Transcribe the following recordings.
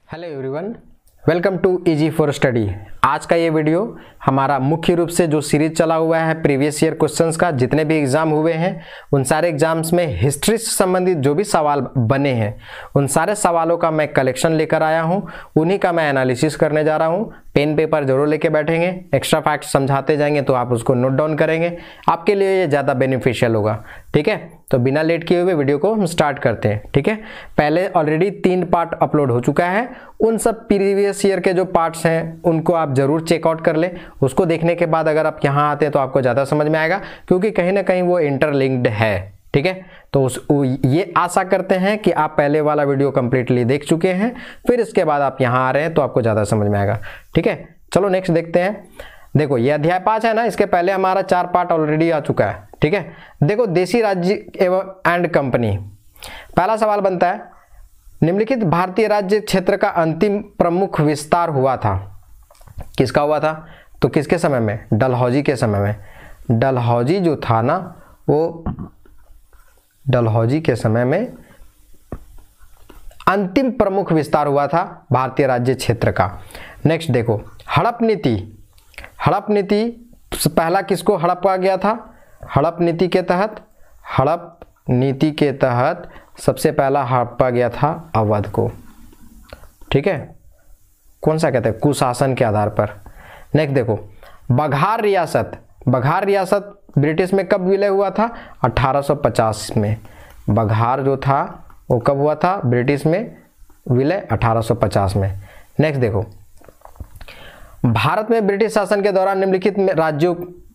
Hello everyone, welcome to easy for study. आज का ये वीडियो हमारा मुख्य रूप से जो सीरीज चला हुआ है प्रीवियस ईयर क्वेश्चंस का, जितने भी एग्जाम हुए हैं उन सारे एग्जाम्स में हिस्ट्री से संबंधित जो भी सवाल बने हैं उन सारे सवालों का मैं कलेक्शन लेकर आया हूं, उन्हीं का मैं एनालिसिस करने जा रहा हूं। पेन पेपर जरूर लेके बैठेंगे, एक्स्ट्रा फैक्ट समझाते जाएंगे तो आप उसको नोट डाउन करेंगे, आपके लिए ये ज़्यादा बेनिफिशियल होगा। ठीक है, तो बिना लेट किए हुए वीडियो को हम स्टार्ट करते हैं। ठीक है, पहले ऑलरेडी 3 पार्ट अपलोड हो चुका है, उन सब प्रीवियस ईयर के जो पार्ट्स हैं उनको आप जरूर चेकआउट कर लें। उसको देखने के बाद अगर आप यहाँ आते हैं तो आपको ज़्यादा समझ में आएगा, क्योंकि कहीं ना कहीं वो इंटरलिंक्ड है। ठीक है, तो ये आशा करते हैं कि आप पहले वाला वीडियो कंप्लीटली देख चुके हैं, फिर इसके बाद आप यहाँ आ रहे हैं तो आपको ज़्यादा समझ में आएगा। ठीक है, चलो नेक्स्ट देखते हैं। देखो ये अध्याय 5 है ना, इसके पहले हमारा 4 पार्ट ऑलरेडी आ चुका है। ठीक है, देखो देशी राज्य एवं एंड कंपनी। पहला सवाल बनता है, निम्नलिखित भारतीय राज्य क्षेत्र का अंतिम प्रमुख विस्तार हुआ था, किसका हुआ था? तो किसके समय में? डलहौजी के समय में। डलहौजी जो था ना, वो डलहौजी के समय में अंतिम प्रमुख विस्तार हुआ था भारतीय राज्य क्षेत्र का। नेक्स्ट देखो, हड़प नीति। हड़प नीति पहला किसको हड़पा गया था? हड़प नीति के तहत सबसे पहला हड़पा गया था अवध को। ठीक है, कौन सा कहते हैं? कुशासन के आधार पर। नेक्स्ट देखो, बघार रियासत। बघार रियासत ब्रिटिश में कब विलय हुआ था? 1850 में। बघार जो था वो कब हुआ था? ब्रिटिश में विलय 1850 में। नेक्स्ट देखो, भारत में ब्रिटिश शासन के दौरान निम्नलिखित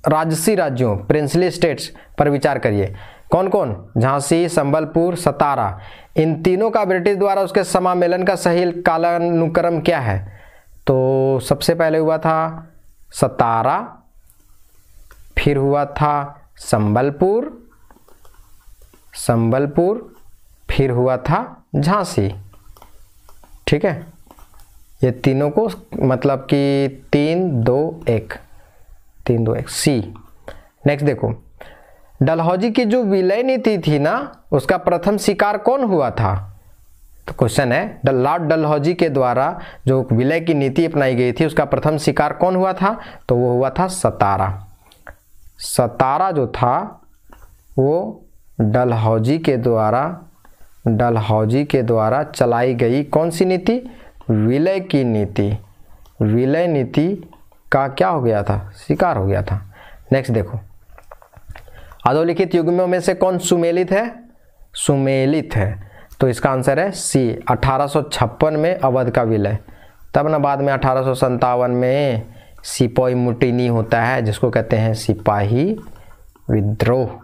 राजसी राज्यों प्रिंसली स्टेट्स पर विचार करिए। कौन कौन? झांसी, संबलपुर, सतारा। इन तीनों का ब्रिटिश द्वारा उसके समामेलन का सही कालानुक्रम क्या है? तो सबसे पहले हुआ था सतारा, फिर हुआ था संबलपुर, फिर हुआ था झांसी। ठीक है, ये तीनों को मतलब कि 3-2-1 सी। नेक्स्ट देखो, डलहौजी की जो विलय नीति थी ना, उसका प्रथम शिकार कौन हुआ था? तो क्वेश्चन है, लॉर्ड डलहौजी के द्वारा जो विलय की नीति अपनाई गई थी उसका प्रथम शिकार कौन हुआ था? तो वो हुआ था सतारा। सतारा जो था वो डलहौजी के द्वारा चलाई गई कौन सी नीति? विलय की नीति। विलय नीति का क्या हो गया था? शिकार हो गया था। नेक्स्ट देखो, अधोलिखित युग्मों में से कौन सुमेलित है? सुमेलित है, तो इसका आंसर है सी। 1856 में अवध का विलय, तब ना बाद में 1857 में सिपाही मुटिनी होता है, जिसको कहते हैं सिपाही विद्रोह,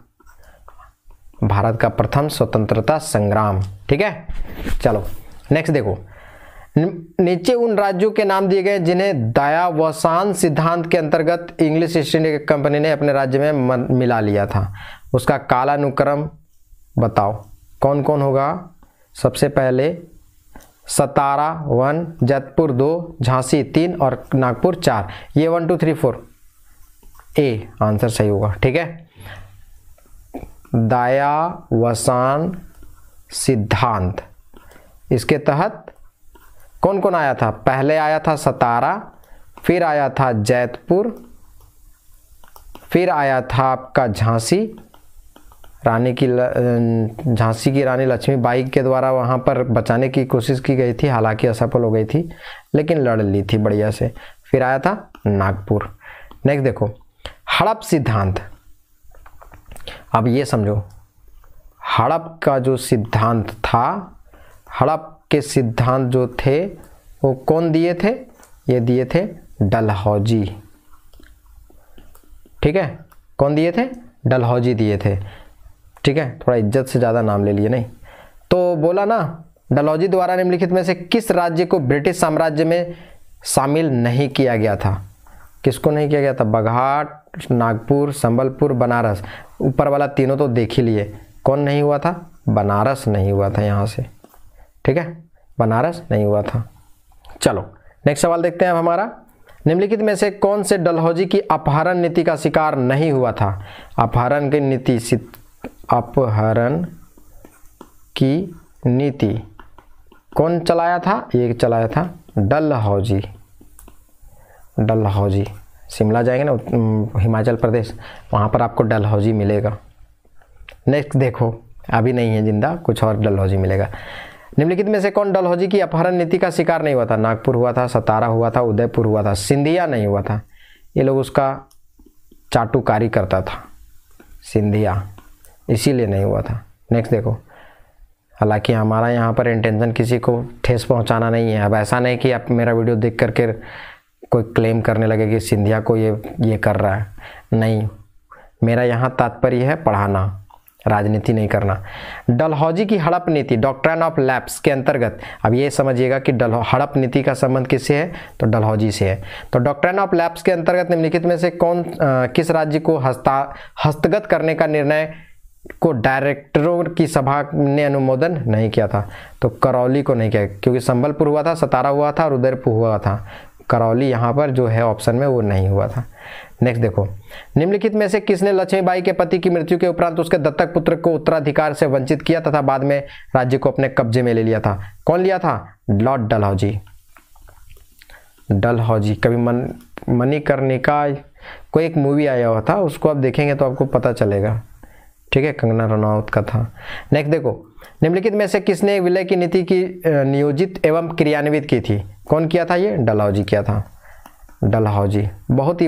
भारत का प्रथम स्वतंत्रता संग्राम। ठीक है, चलो नेक्स्ट देखो, नीचे उन राज्यों के नाम दिए गए जिन्हें दयावसान सिद्धांत के अंतर्गत इंग्लिश ईस्ट इंडिया कंपनी ने अपने राज्य में मिला लिया था। उसका कालानुक्रम बताओ, कौन कौन होगा? सबसे पहले सतारा 1, जयपुर 2, झांसी 3 और नागपुर 4। ये 1 2 3 4 ए आंसर सही होगा। ठीक है, दयावसान सिद्धांत, इसके तहत कौन कौन आया था? पहले आया था सतारा, फिर आया था जयपुर, फिर आया था आपका झांसी। झांसी की रानी लक्ष्मीबाई के द्वारा वहां पर बचाने की कोशिश की गई थी, हालांकि असफल हो गई थी, लेकिन लड़ ली थी बढ़िया से। फिर आया था नागपुर। नेक्स्ट देखो, हड़प सिद्धांत। अब ये समझो, हड़प का जो सिद्धांत था, हड़प के सिद्धांत जो थे वो कौन दिए थे? ये दिए थे डलहौजी। ठीक है, कौन दिए थे? डलहौजी दिए थे। ठीक है, थोड़ा इज्जत से ज़्यादा नाम ले लिए नहीं। तो बोला ना, डलहौजी द्वारा निम्नलिखित में से किस राज्य को ब्रिटिश साम्राज्य में शामिल नहीं किया गया था? किसको नहीं किया गया था? बघाट, नागपुर, संबलपुर, बनारस। ऊपर वाला तीनों तो देख ही लिए, कौन नहीं हुआ था? बनारस नहीं हुआ था यहाँ से। ठीक है, बनारस नहीं हुआ था। चलो नेक्स्ट सवाल देखते हैं अब हमारा, निम्नलिखित में से कौन से डलहौजी की अपहरण नीति का शिकार नहीं हुआ था? अपहरण की नीति कौन चलाया था? ये चलाया था डलहौजी। डलहौजी, शिमला जाएंगे ना हिमाचल प्रदेश, वहाँ पर आपको डलहौजी मिलेगा। नेक्स्ट देखो, अभी नहीं है जिंदा, कुछ और डलहौजी मिलेगा। निम्नलिखित में से कौन डलहौजी की अपहरण नीति का शिकार नहीं हुआ था? नागपुर हुआ था, सतारा हुआ था, उदयपुर हुआ था, सिंधिया नहीं हुआ था। ये लोग उसका चाटुकारी करता था, सिंधिया, इसीलिए नहीं हुआ था। नेक्स्ट देखो, हालांकि हमारा यहाँ पर इंटेंशन किसी को ठेस पहुँचाना नहीं है। अब ऐसा नहीं कि आप मेरा वीडियो देख करके कोई क्लेम करने लगे कि सिंधिया को ये कर रहा है, नहीं। मेरा यहाँ तात्पर्य है पढ़ाना, राजनीति नहीं करना। डलहौजी की हड़प नीति, डॉक्ट्रिन ऑफ लैप्स के अंतर्गत, अब ये समझिएगा कि हड़प नीति का संबंध किससे है? तो डलहौजी से है। तो डॉक्ट्रिन ऑफ लैप्स के अंतर्गत निम्नलिखित में से किस राज्य को हस्तगत करने का निर्णय को डायरेक्टरों की सभा ने अनुमोदन नहीं किया था? तो करौली को नहीं किया, क्योंकि संबलपुर हुआ था, सतारा हुआ था और उदयपुर हुआ था। करौली यहाँ पर जो है ऑप्शन में वो नहीं हुआ था। नेक्स्ट देखो, निम्नलिखित में से किसने लक्ष्मीबाई के पति की मृत्यु के उपरांत उसके दत्तक पुत्र को उत्तराधिकार से वंचित किया तथा बाद में राज्य को अपने कब्जे में ले लिया था? कौन लिया था? लॉर्ड डलहौजी। डलहौजी, कभी मणिकर्णिका कोई एक मूवी आया हुआ था, उसको आप देखेंगे तो आपको पता चलेगा, ठीक है, कंगना रनौत का था। नेक्स्ट देखो, निम्नलिखित में से किसने विलय की नीति की नियोजित एवं क्रियान्वित की थी? कौन किया था? ये डलहौजी किया था। डलहौजी बहुत ही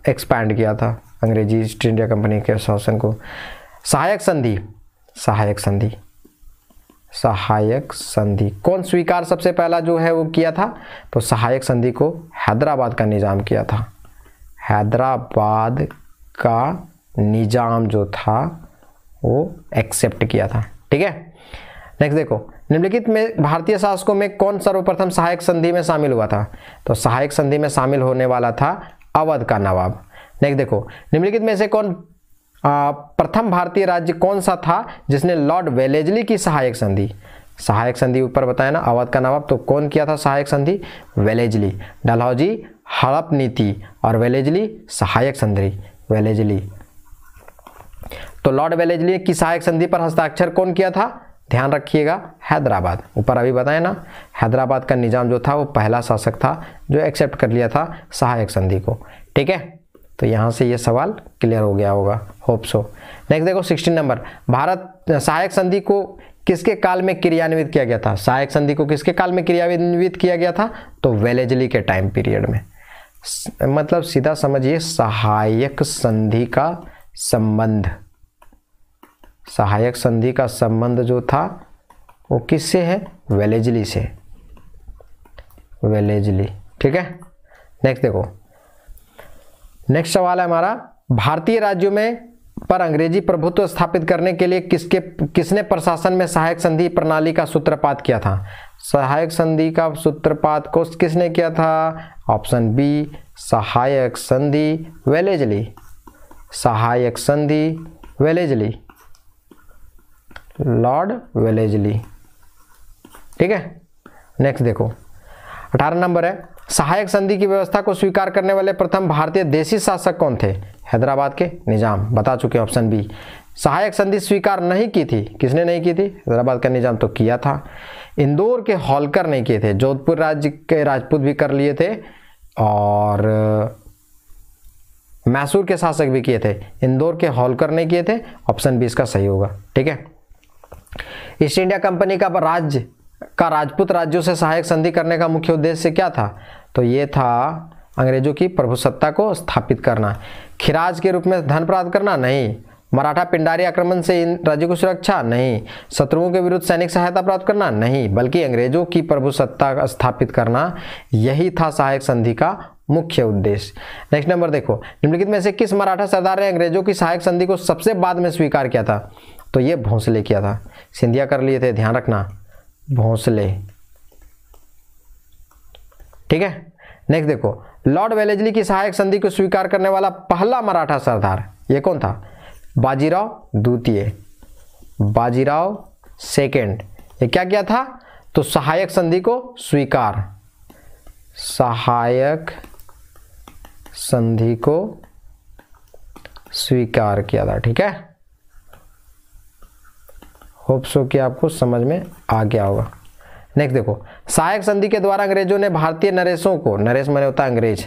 एक्सपैंड किया था अंग्रेजी ईस्ट इंडिया कंपनी के शासन को। सहायक संधि, सहायक संधि, सहायक संधि कौन स्वीकार सबसे पहला जो है वो किया था? तो सहायक संधि को हैदराबाद का निजाम किया था। हैदराबाद का निजाम जो था वो एक्सेप्ट किया था, ठीक है। नेक्स्ट देखो, निम्नलिखित में भारतीय शासकों में कौन सर्वप्रथम सहायक संधि में शामिल हुआ था? तो सहायक संधि में शामिल होने वाला था अवध का नवाब। नेक्स्ट देखो, निम्नलिखित में से कौन प्रथम भारतीय राज्य कौन सा था जिसने लॉर्ड वेलेजली की सहायक संधि? सहायक संधि ऊपर बताया ना, अवध का नवाब, तो कौन किया था सहायक संधि? वेलेजली। डलहौजी हड़प नीति और वेलेजली सहायक संधि। वेलेजली, तो लॉर्ड वेलेजली की सहायक संधि पर हस्ताक्षर कौन किया था? ध्यान रखिएगा, हैदराबाद। ऊपर अभी बताया ना, हैदराबाद का निजाम जो था वो पहला शासक था जो एक्सेप्ट कर लिया था सहायक संधि को, ठीक है। तो यहाँ से ये सवाल क्लियर हो गया होगा, होप सो। नेक्स्ट देखो 16 नंबर, भारत सहायक संधि को किसके काल में क्रियान्वित किया गया था? सहायक संधि को किसके काल में क्रियान्वित किया गया था? तो वेलेजली के टाइम पीरियड में। मतलब सीधा समझिए, सहायक संधि का संबंध, सहायक संधि का संबंध जो था वो किससे है? वेलेजली से, वेलेजली, ठीक है। नेक्स्ट देखो, नेक्स्ट सवाल है हमारा, भारतीय राज्यों में पर अंग्रेजी प्रभुत्व स्थापित करने के लिए किसने प्रशासन में सहायक संधि प्रणाली का सूत्रपात किया था? सहायक संधि का सूत्रपात को किसने किया था? ऑप्शन बी, सहायक संधि वेलेजली। सहायक संधि वेलेजली, लॉर्ड वेलेजली, ठीक है। नेक्स्ट देखो 18 नंबर है, सहायक संधि की व्यवस्था को स्वीकार करने वाले प्रथम भारतीय देशी शासक कौन थे? हैदराबाद के निजाम, बता चुके, ऑप्शन बी। सहायक संधि स्वीकार नहीं की थी, किसने नहीं की थी? हैदराबाद का निजाम तो किया था। इंदौर के होलकर नहीं किए थे, जोधपुर राज्य के राजपूत भी कर लिए थे और मैसूर के शासक भी किए थे। इंदौर के होलकर नहीं किए थे, ऑप्शन बी इसका सही होगा, ठीक है। ईस्ट इंडिया कंपनी का राजपूत राज्यों से सहायक संधि करने का मुख्य उद्देश्य क्या था? तो ये था अंग्रेजों की प्रभुसत्ता को स्थापित करना। खिराज के रूप में धन प्राप्त करना? नहीं। मराठा पिंडारी आक्रमण से इन राज्यों को सुरक्षा? नहीं। शत्रुओं के विरुद्ध सैनिक सहायता प्राप्त करना? नहीं, बल्कि अंग्रेजों की प्रभुसत्ता स्थापित करना, यही था सहायक संधि का मुख्य उद्देश्य। नेक्स्ट नंबर देखो, निम्नलिखित में से किस मराठा सरदार ने अंग्रेजों की सहायक संधि को सबसे बाद में स्वीकार किया था? तो ये भोंसले किया था, सिंधिया कर लिए थे, ध्यान रखना, भोंसले, ठीक है। नेक्स्ट देखो, लॉर्ड वेलेजली की सहायक संधि को स्वीकार करने वाला पहला मराठा सरदार ये कौन था? बाजीराव द्वितीय, बाजीराव सेकेंड। ये क्या किया था? तो सहायक संधि को स्वीकार, सहायक संधि को स्वीकार किया था, ठीक है। होप सो कि आपको समझ में आ गया होगा। नेक्स्ट देखो, सहायक संधि के द्वारा अंग्रेजों ने भारतीय नरेशों को, नरेश माने होता है अंग्रेज,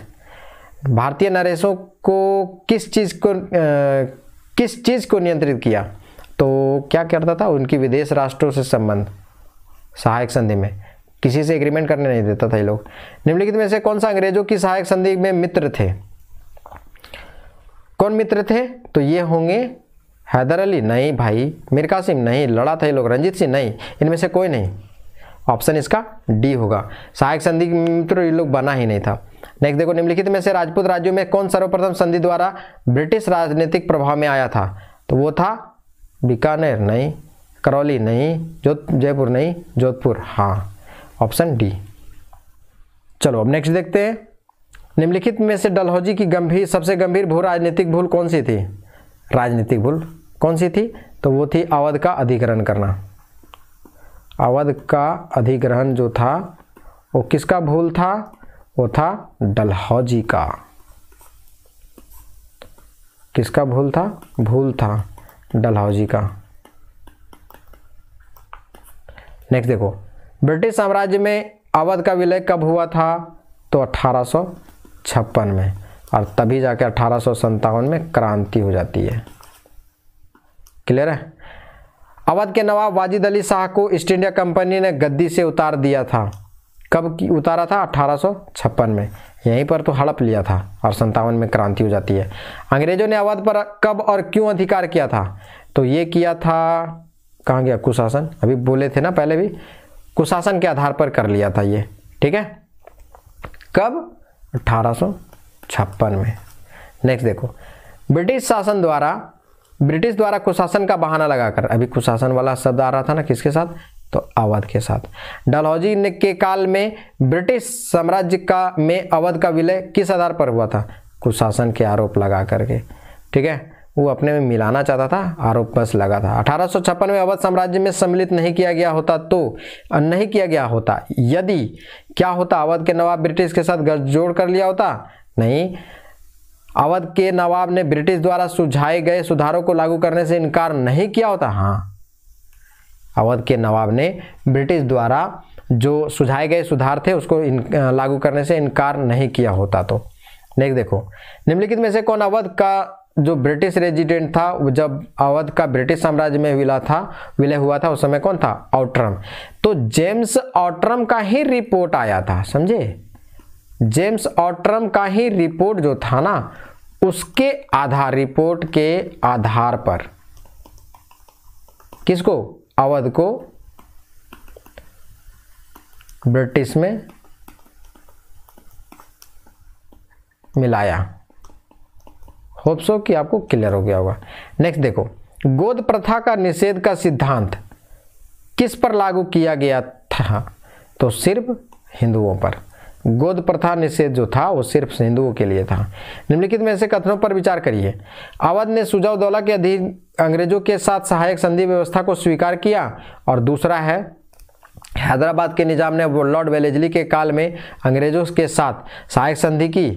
भारतीय नरेशों को किस चीज को नियंत्रित किया? तो क्या करता था? उनकी विदेश राष्ट्रों से संबंध, सहायक संधि में किसी से एग्रीमेंट करने नहीं देता था ये लोग। निम्नलिखित में से कौन सा अंग्रेजों की सहायक संधि में मित्र थे? कौन मित्र थे? तो ये होंगे हैदर अली, नहीं भाई, मीर कासिम नहीं, लड़ा था ये लोग, रंजीत सिंह नहीं, इनमें से कोई नहीं। ऑप्शन इसका डी होगा, सहायक संधि मित्र ये लोग बना ही नहीं था। नेक्स्ट देखो, निम्नलिखित में से राजपूत राज्यों में कौन सर्वप्रथम संधि द्वारा ब्रिटिश राजनीतिक प्रभाव में आया था? तो वो था बीकानेर नहीं, करौली नहीं, जयपुर नहीं, जोधपुर, हाँ ऑप्शन डी। चलो अब नेक्स्ट देखते हैं, निम्नलिखित में से डलहौजी की सबसे गंभीर भू राजनीतिक भूल कौन सी थी? राजनीतिक भूल कौन सी थी? तो वो थी अवध का अधिग्रहण करना। अवध का अधिग्रहण जो था वो किसका भूल था? वो था डलहौजी का। किसका भूल था? भूल था डलहौजी का। नेक्स्ट देखो, ब्रिटिश साम्राज्य में अवध का विलय कब हुआ था? तो 1856 में, और तभी जाकर 1857 में क्रांति हो जाती है। क्लियर है? अवध के नवाब वाजिद अली शाह को ईस्ट इंडिया कंपनी ने गद्दी से उतार दिया था। कब उतारा था? 1856 में। यहीं पर तो हड़प लिया था और 57 में क्रांति हो जाती है। अंग्रेजों ने अवध पर कब और क्यों अधिकार किया था? तो ये किया था, कहाँ गया? कुशासन, अभी बोले थे ना पहले भी, कुशासन के आधार पर कर लिया था ये। ठीक है, कब? 1856 में। नेक्स्ट देखो, ब्रिटिश द्वारा कुशासन का बहाना लगाकर, अभी कुशासन वाला शब्द आ रहा था ना, किसके साथ? तो अवध के साथ। डलहौजी के काल में ब्रिटिश साम्राज्य में अवध का विलय किस आधार पर हुआ था? कुशासन के आरोप लगा करके। ठीक है, वो अपने में मिलाना चाहता था, आरोप बस लगा था। 1856 में अवध साम्राज्य में सम्मिलित नहीं किया गया होता यदि क्या होता? अवध के नवाब ब्रिटिश के साथ गठजोड़ कर लिया होता? नहीं, अवध के नवाब ने ब्रिटिश द्वारा सुझाए गए सुधारों को लागू करने से इनकार नहीं किया होता। हाँ, अवध के नवाब ने ब्रिटिश द्वारा जो सुझाए गए सुधार थे उसको लागू करने से इनकार नहीं किया होता। तो नेक्स्ट देखो, निम्नलिखित में से कौन अवध का जो ब्रिटिश रेजिडेंट था, जब अवध का ब्रिटिश साम्राज्य में विलय हुआ था, उस समय कौन था? आउट्रम। तो जेम्स आउट्रम का ही रिपोर्ट आया था, समझे? जेम्स आउट्रम का ही रिपोर्ट जो था ना, उसके रिपोर्ट के आधार पर किसको? अवध को ब्रिटिश में मिलाया। होप सो कि आपको क्लियर हो गया होगा। नेक्स्ट देखो, गोद प्रथा का निषेध का सिद्धांत किस पर लागू किया गया था? तो सिर्फ हिंदुओं पर। गोद प्रथा निषेध जो था वो सिर्फ हिंदुओं के लिए था। निम्नलिखित में से कथनों पर विचार करिए। अवध ने सुजाउद्दौला के अधीन अंग्रेजों के साथ सहायक संधि व्यवस्था को स्वीकार किया, और दूसरा है हैदराबाद के निजाम ने लॉर्ड वेलेस्ली के काल में अंग्रेजों के साथ सहायक संधि की।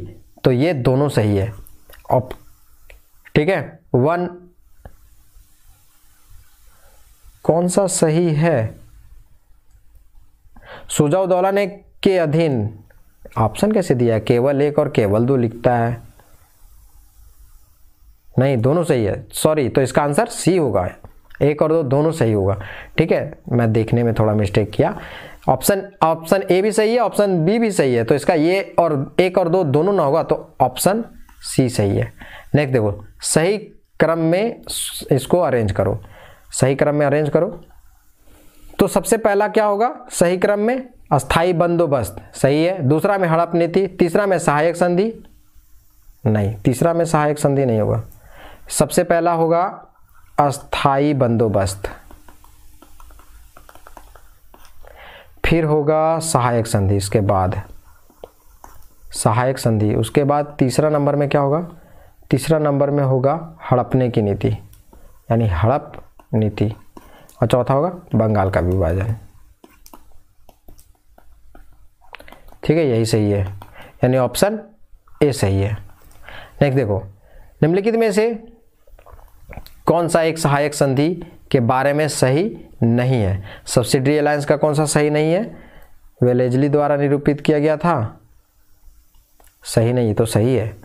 तो ये दोनों सही है। ठीक है, वन कौन सा सही है? सुजाउद्दौला ने के अधीन, ऑप्शन कैसे दिया है? केवल एक और केवल दो लिखता है। नहीं, दोनों सही है, सॉरी। तो इसका आंसर सी होगा, एक और दो दोनों सही होगा। ठीक है, मैं देखने में थोड़ा मिस्टेक किया। ऑप्शन ए भी सही है, ऑप्शन बी भी सही है। तो इसका ये और एक और दो दोनों ना होगा, तो ऑप्शन सी सही है। नेक्स्ट देखो, सही क्रम में इसको अरेंज करो, सही क्रम में अरेंज करो। तो सबसे पहला क्या होगा सही क्रम में? अस्थाई बंदोबस्त, सही है। दूसरा में हड़प नीति, तीसरा में सहायक संधि, नहीं, तीसरा में सहायक संधि नहीं होगा। सबसे पहला होगा अस्थाई बंदोबस्त, फिर होगा सहायक संधि, इसके बाद सहायक संधि, उसके बाद तीसरा नंबर में क्या होगा? तीसरा नंबर में होगा हड़पने की नीति, यानी हड़प नीति, और चौथा होगा बंगाल का विभाजन। ठीक है, यही सही है, यानी ऑप्शन ए सही है। नेक्स्ट देखो, निम्नलिखित में से कौन सा एक सहायक संधि के बारे में सही नहीं है। सब्सिडरी अलायंस का कौन सा सही नहीं है? वेलेजली द्वारा निरूपित किया गया था, सही नहीं, तो सही है।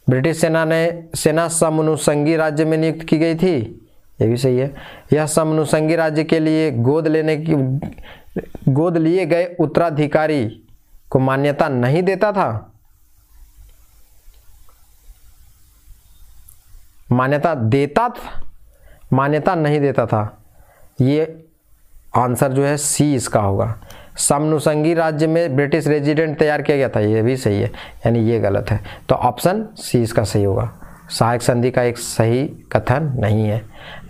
ब्रिटिश सेना समनुषंगी राज्य में नियुक्त की गई थी, ये भी सही है। यह समनुषंगी राज्य के लिए गोद लिए गए उत्तराधिकारी को मान्यता नहीं देता था, मान्यता नहीं देता था। ये आंसर जो है सी इसका होगा। समनुषंगी राज्य में ब्रिटिश रेजिडेंट तैयार किया गया था, ये भी सही है, यानी ये गलत है, तो ऑप्शन सी इसका सही होगा। सहायक संधि का एक सही कथन नहीं है।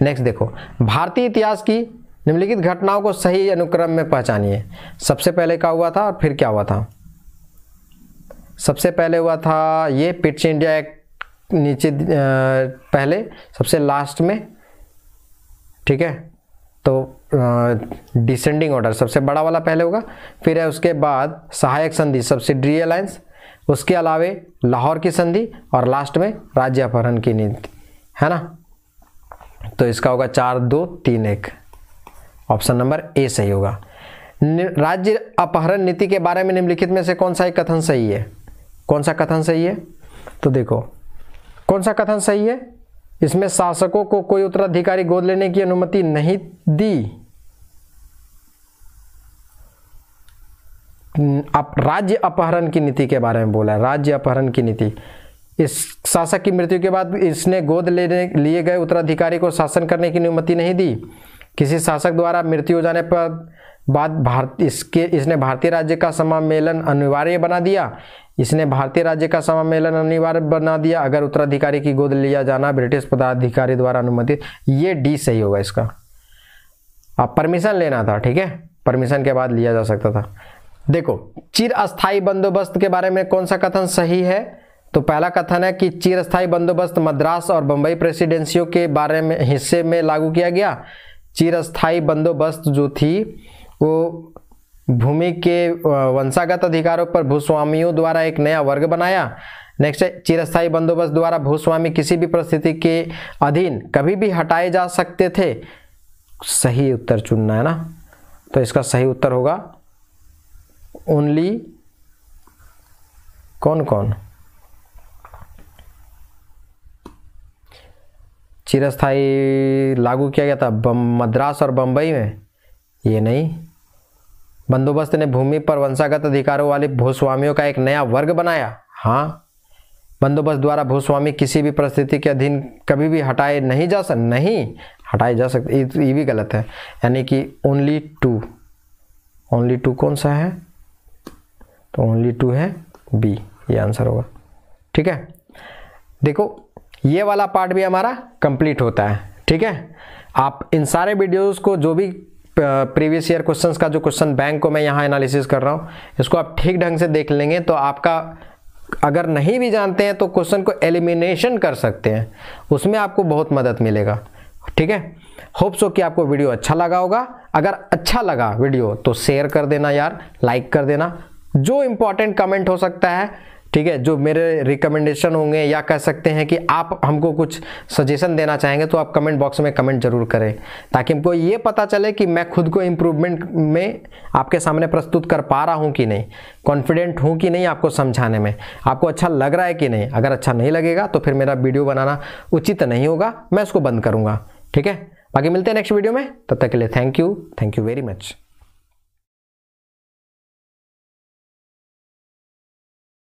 नेक्स्ट देखो, भारतीय इतिहास की निम्नलिखित घटनाओं को सही अनुक्रम में पहचानिए। सबसे पहले क्या हुआ था और फिर क्या हुआ था? सबसे पहले हुआ था ये पिट्स इंडिया एक्ट, नीचे पहले, सबसे लास्ट में, ठीक है। तो डिसेंडिंग ऑर्डर, सबसे बड़ा वाला पहले होगा, फिर है उसके बाद सहायक संधि सब्सिडरी अलायंस, उसके अलावे लाहौर की संधि, और लास्ट में राज्य अपहरण की नीति, है ना। तो इसका होगा 4, 2, 3, 1, ऑप्शन नंबर ए सही होगा। राज्य अपहरण नीति के बारे में निम्नलिखित में से कौन सा एक कथन सही है? कौन सा कथन सही है? तो देखो कौन सा कथन सही है। इसमें शासकों को कोई उत्तराधिकारी गोद लेने की अनुमति नहीं दी। अब राज्य अपहरण की नीति के बारे में बोला है, राज्य अपहरण की नीति। इस शासक की मृत्यु के बाद इसने गोद लिए गए उत्तराधिकारी को शासन करने की अनुमति नहीं दी। किसी शासक द्वारा मृत्यु हो जाने पर बाद इसने भारतीय राज्य का समामेलन अनिवार्य बना दिया। इसने भारतीय राज्य का समामेलन अनिवार्य बना दिया अगर उत्तराधिकारी की गोद लिया जाना ब्रिटिश पदाधिकारी द्वारा अनुमति। ये डी सही होगा इसका। अब परमिशन लेना था, ठीक है, परमिशन के बाद लिया जा सकता था। देखो, चिरस्थायी बंदोबस्त के बारे में कौन सा कथन सही है? तो पहला कथन है कि चिरस्थायी बंदोबस्त मद्रास और बंबई प्रेसिडेंसियों के बारे में हिस्से में लागू किया गया। चिरस्थायी बंदोबस्त जो थी वो भूमि के वंशागत अधिकारों पर भूस्वामियों द्वारा एक नया वर्ग बनाया। नेक्स्ट है, चिरस्थायी बंदोबस्त द्वारा भूस्वामी किसी भी परिस्थिति के अधीन कभी भी हटाए जा सकते थे। सही उत्तर चुनना है ना, तो इसका सही उत्तर होगा ओनली कौन कौन? चिरस्थायी लागू किया गया था मद्रास और बंबई में, ये नहीं। बंदोबस्त ने भूमि पर वंशागत अधिकारों वाले भूस्वामियों का एक नया वर्ग बनाया, हाँ। बंदोबस्त द्वारा भूस्वामी किसी भी परिस्थिति के अधीन कभी भी हटाए नहीं जा सकते, नहीं हटाए जा सकते, ये भी गलत है, यानी कि ओनली टू कौन सा है? तो ओनली 2 है बी, ये आंसर होगा, ठीक है। देखो ये वाला पार्ट भी हमारा कंप्लीट होता है, ठीक है। आप इन सारे वीडियोस को, जो भी प्रीवियस ईयर क्वेश्चंस का जो क्वेश्चन बैंक को मैं यहाँ एनालिसिस कर रहा हूँ, इसको आप ठीक ढंग से देख लेंगे तो आपका, अगर नहीं भी जानते हैं तो क्वेश्चन को एलिमिनेशन कर सकते हैं, उसमें आपको बहुत मदद मिलेगा, ठीक है। होप सो कि आपको वीडियो अच्छा लगा होगा। अगर अच्छा लगा वीडियो तो शेयर कर देना यार, लाइक कर देना, जो इंपॉर्टेंट कमेंट हो सकता है, ठीक है, जो मेरे रिकमेंडेशन होंगे, या कह सकते हैं कि आप हमको कुछ सजेशन देना चाहेंगे, तो आप कमेंट बॉक्स में कमेंट जरूर करें, ताकि हमको ये पता चले कि मैं खुद को इम्प्रूवमेंट में आपके सामने प्रस्तुत कर पा रहा हूँ कि नहीं, कॉन्फिडेंट हूँ कि नहीं आपको समझाने में, आपको अच्छा लग रहा है कि नहीं। अगर अच्छा नहीं लगेगा तो फिर मेरा वीडियो बनाना उचित नहीं होगा, मैं उसको बंद करूँगा, ठीक है। बाकी मिलते हैं नेक्स्ट वीडियो में, तब तक के लिए थैंक यू वेरी मच।